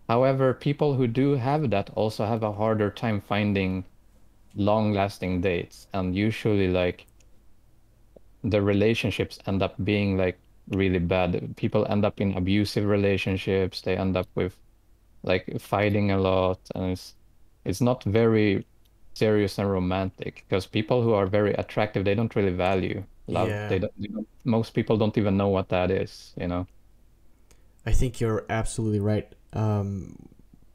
However, people who do have that also have a harder time finding long-lasting dates, and usually like the relationships end up being like really bad. People end up in abusive relationships. They end up with like fighting a lot, and it's not very serious and romantic because people who are very attractive, they don't really value love. Yeah, Most people don't even know what that is, you know? I think you're absolutely right.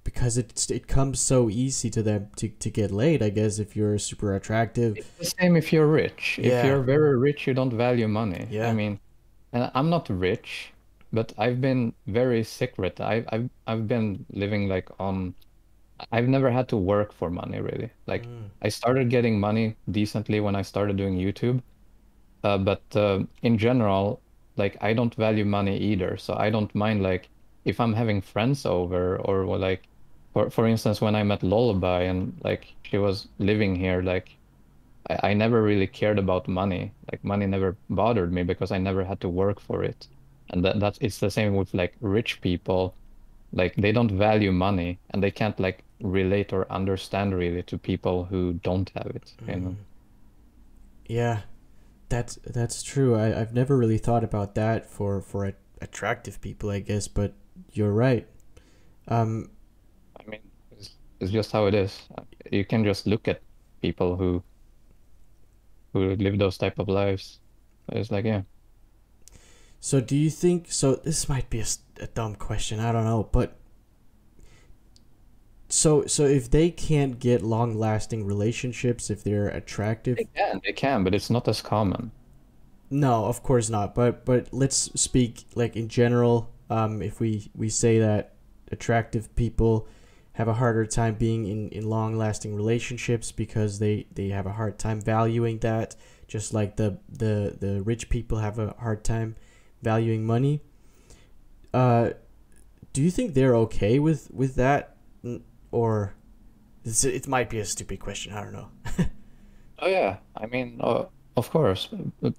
Because it comes so easy to them to get laid. I guess if you're super attractive. It's the same if you're rich. If Yeah, you're very rich, you don't value money. I yeah. mean, and I'm not rich, but I've been very secret. I've been living like on. I've never had to work for money really. Like Mm, I started getting money decently when I started doing YouTube. But in general, like I don't value money either. So I don't mind like if I'm having friends over or well, like for instance when I met Lullaby and like she was living here, like I never really cared about money. Like money never bothered me because I never had to work for it. And that's it's the same with like rich people. Like they don't value money and they can't like relate or understand really to people who don't have it, you know. mm. Yeah, that's true. I've never really thought about that for attractive people, I guess, but you're right. Um, I mean, it's just how it is. You can just look at people who live those type of lives. It's like, yeah, so do you think so this might be a dumb question, I don't know, but so if they can't get long-lasting relationships if they're attractive. they can, but it's not as common. No, of course not. But let's speak like in general. If we say that attractive people have a harder time being in long lasting relationships because they have a hard time valuing that, just like the rich people have a hard time valuing money. Uh, do you think they're okay with that, or it might be a stupid question? I don't know. Oh yeah, I mean, of course,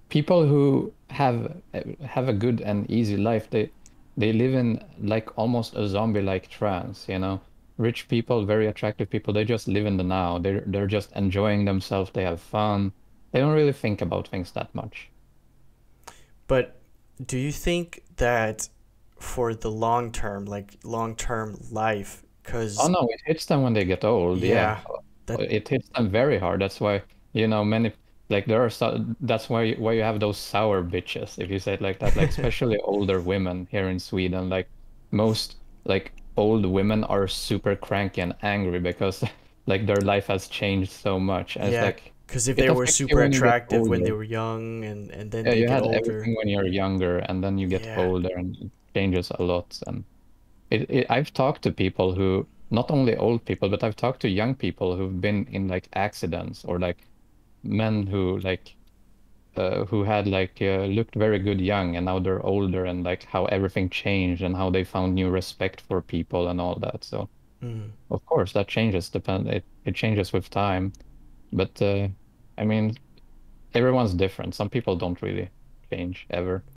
people who have a good and easy life, they live in like almost a zombie-like trance, you know. Rich people, very attractive people, they just live in the now. They're just enjoying themselves. They have fun. They don't really think about things that much. But do you think that for the long term, like long term life, Oh because no, it hits them when they get old. Yeah, yeah, that it hits them very hard. That's why, you know, many like there are so that's why you have those sour bitches, if you say it like that. Like especially older women here in Sweden. Like most like old women are super cranky and angry because like their life has changed so much. And it's yeah, like because if it they were affects you super when you get attractive when they older. were young and then Yeah, they you get had older, everything when you're younger, and then you get yeah, older, and it changes a lot. And I've talked to people who, not only old people, but I've talked to young people who've been in like accidents or like men who had like looked very good young and now they're older and like how everything changed and how they found new respect for people and all that. So mm. of course that changes it changes with time. But I mean everyone's different. Some people don't really change ever.